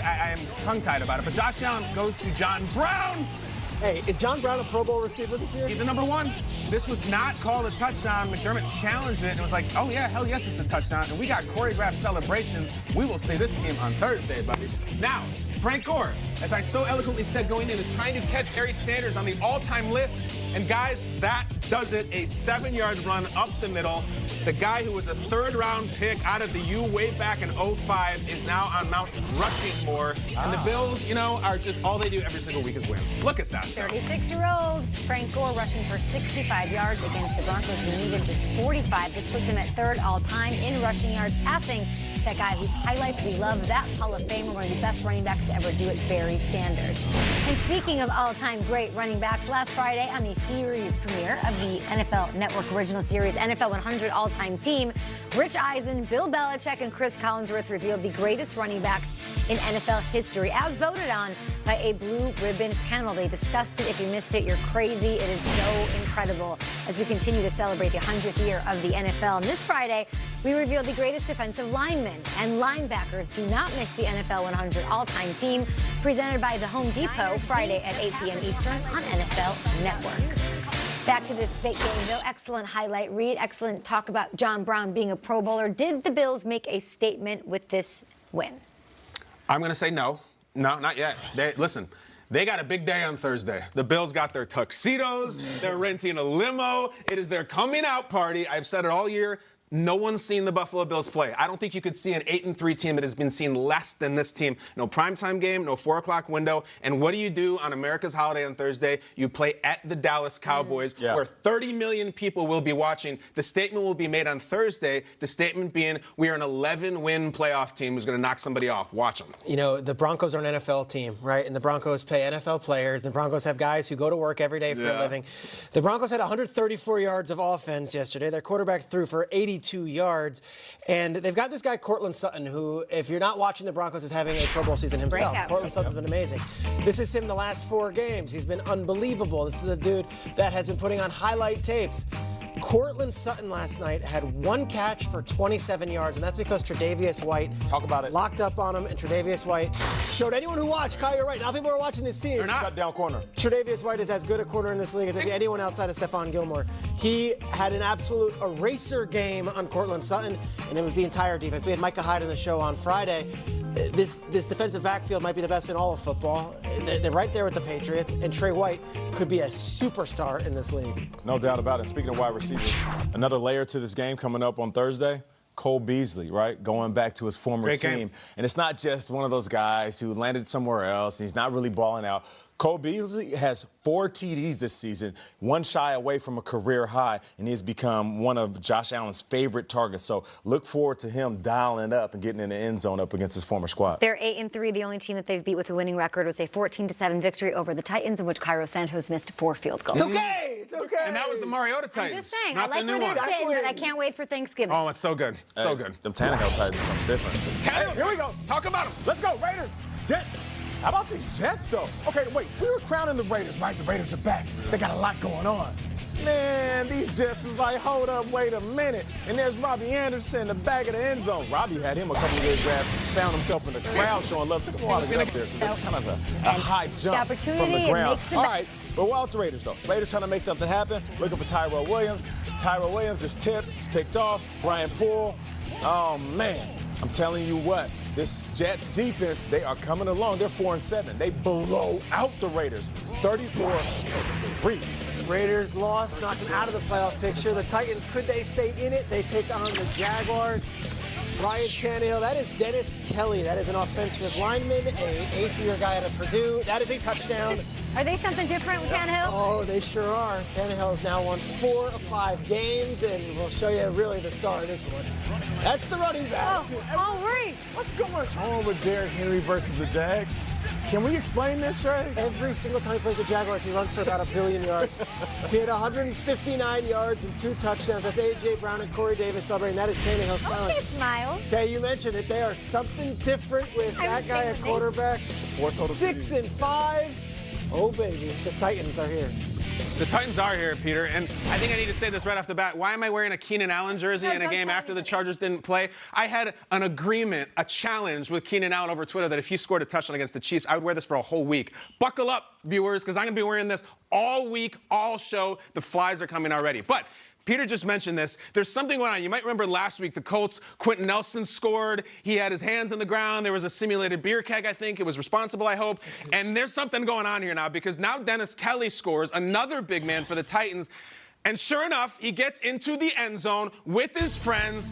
I am tongue-tied about it. But Josh Allen goes to John Brown. Hey, is John Brown a Pro Bowl receiver this year? He's a #1. This was not called a touchdown. McDermott challenged it and was like, oh, yeah, hell yes, it's a touchdown. And we got choreographed celebrations. We will see this game on Thursday, buddy. Now, Frank Gore, as I so eloquently said going in, is trying to catch Barry Sanders on the all-time list. And, guys, that does it. A 7-yard run up the middle. The guy who was a third-round pick out of the U way back in 05 is now on Mount Rushmore. And the Bills, you know, are just all they do every single week is win. Look at that. 36-year-old Frank Gore rushing for 65 yards against the Broncos who needed just 45. This puts him at third all-time in rushing yards passing. That guy whose highlights we love, that Hall of Famer, one of the best running backs to ever do it, Barry Sanders. And speaking of all-time great running backs, last Friday on the series premiere of the NFL Network original series NFL 100 All-Time Team, Rich Eisen, Bill Belichick, and Chris Collinsworth revealed the greatest running backs in NFL history, as voted on by a blue ribbon panel. They discussed it. If you missed it, you're crazy. It is so incredible as we continue to celebrate the 100th year of the NFL. And this Friday, we reveal the greatest defensive linemen and linebackers. Do not miss the NFL 100 All-Time Team, presented by the Home Depot, Friday at 8 p.m. Eastern on NFL Network. Back to this big game, though. Excellent highlight, Reed. Excellent talk about John Brown being a Pro Bowler. Did the Bills make a statement with this win? I'm going to say no. No, not yet. Listen, they got a big day on Thursday. The Bills got their tuxedos. They're renting a limo. It is their coming out party. I've said it all year. No one's seen the Buffalo Bills play. I don't think you could see an 8-3 team that has been seen less than this team. No primetime game, no 4 o'clock window. And what do you do on America's holiday on Thursday? You play at the Dallas Cowboys, where 30 million people will be watching. The statement will be made on Thursday. The statement being, we are an 11-win playoff team who's going to knock somebody off. Watch them. You know, the Broncos are an NFL team, right? And the Broncos pay NFL players. The Broncos have guys who go to work every day for a living. The Broncos had 134 yards of offense yesterday. Their quarterback threw for 82 yards. And they've got this guy, Courtland Sutton, who, if you're not watching the Broncos, is having a Pro Bowl season himself. Courtland Sutton's been amazing. This is him the last 4 games. He's been unbelievable. This is a dude that has been putting on highlight tapes. Courtland Sutton last night had 1 catch for 27 yards, and that's because Tre'Davious White locked up on him, and Tre'Davious White showed anyone who watched, Kyle, you're right. Now people are watching this team. They're not. Shut down corner. Tre'Davious White is as good a corner in this league as anyone outside of Stephon Gilmore. He had an absolute eraser game on Courtland Sutton, and it was the entire defense. We had Micah Hyde on the show on Friday. This defensive backfield might be the best in all of football. They're right there with the Patriots, and Trey White could be a superstar in this league. No doubt about it. Speaking of wide receivers, another layer to this game coming up on Thursday. Cole Beasley, right, going back to his former team. And it's not just one of those guys who landed somewhere else and he's not really balling out. Cole Beasley has 4 TDs this season, 1 shy away from a career high, and he has become one of Josh Allen's favorite targets. So look forward to him dialing up and getting in the end zone up against his former squad. They're 8-3. The only team that they've beat with a winning record was a 14-7 victory over the Titans, in which Cairo Santos missed 4 field goals. It's okay. It's okay. And that was the Mariota Titans. I'm just saying. Not I like the new where they're one. sitting, but I can't wait for Thanksgiving. Oh, it's so good. So good. Them Tannehill Titans are something different. Tannehill, here we go. Talk about them. Let's go, Raiders. Jets. How about these Jets, though? Okay, wait. We were crowning the Raiders, right? The Raiders are back. They got a lot going on. Man, these Jets was like, hold up, wait a minute. And there's Robbie Anderson in the back of the end zone. Robbie had him a couple of good grabs, found himself in the crowd showing love. Took him a while to get up there. That's kind of a high jump from the ground. All right, but we're out the Raiders, though. Raiders trying to make something happen, looking for Tyrell Williams. Tyrell Williams is tipped, it's picked off. Brian Poole, oh, man, I'm telling you what. This Jets defense, they are coming along. They're 4-7. They blow out the Raiders, 34-3. Raiders lost, knocks them out of the playoff picture. The Titans, could they stay in it? They take on the Jaguars. Ryan Tannehill, that is Denmis Kelly. That is an offensive lineman, an 8th-year guy out of Purdue. That is a touchdown. Are they something different with Tannehill? Oh, they sure are. Tannehill has now won 4 of 5 games, and we'll show you really the star of this one. That's the running back. Oh, Reed. What's going on with Derrick Henry versus the Jags? Can we explain this, Shay? Every single time he plays the Jaguars, he runs for about 1 billion yards. He had 159 yards and 2 touchdowns. That's A.J. Brown and Corey Davis celebrating. That is Tannehill smiling. He smiles. Okay, you mentioned it. They are something different with that guy at quarterback. 4 total 6-5. Oh, baby. The Titans are here. The Titans are here, Peter, and I think I need to say this right off the bat. Why am I wearing a Keenan Allen jersey in a game after the Chargers didn't play? I had an agreement, a challenge with Keenan Allen over Twitter that if he scored a touchdown against the Chiefs, I would wear this for a whole week. Buckle up, viewers, because I'm going to be wearing this all week, all show. The flies are coming already. But Peter just mentioned this. There's something going on. You might remember last week, the Colts, Quentin Nelson scored. He had his hands on the ground. There was a simulated beer keg, I think. It was responsible, I hope. And there's something going on here now because now Denmis Kelly scores, another big man for the Titans. And sure enough, he gets into the end zone with his friends.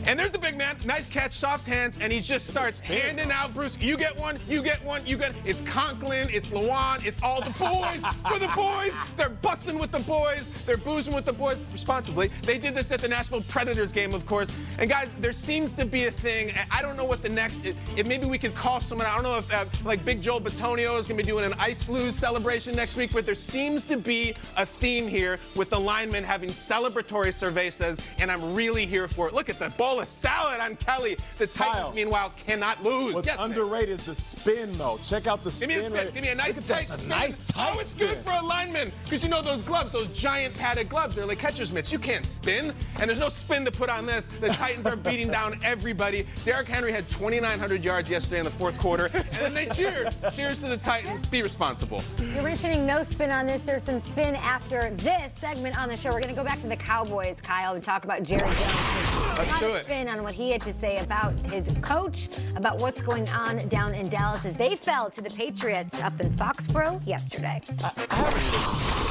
And there's the big man, nice catch, soft hands, and he just starts handing out, Bruce, you get one, you get one, you get, it's Conklin, it's Lawan, it's all the boys for the boys. They're bussing with the boys, they're boozing with the boys responsibly. They did this at the Nashville Predators game, of course. And guys, there seems to be a thing, I don't know what the next, if maybe we could call someone, I don't know if like Big Joel Batonio is gonna be doing an ice luge celebration next week, but there seems to be a theme here with the linemen having celebratory cervezas, and I'm really here for it. Look at the bowl of salad on Kelly. The Titans, meanwhile, cannot lose. What's underrated is the spin, though. Check out the spin. Give me a nice tight spin. A nice tight it's good for a lineman. Because you know those gloves, those giant padded gloves, they're like catcher's mitts. You can't spin. And there's no spin to put on this. The Titans are beating down everybody. Derrick Henry had 2,900 yards yesterday in the fourth quarter. And then they cheered. Cheers to the Titans. Be responsible. You're mentioning no spin on this. There's some spin after this segment on the show. We're going to go back to the Cowboys, Kyle, and talk about Jerry Jones. Let's do it. Spin on what he had to say about his coach, about what's going on down in Dallas as they fell to the Patriots up in Foxborough yesterday. I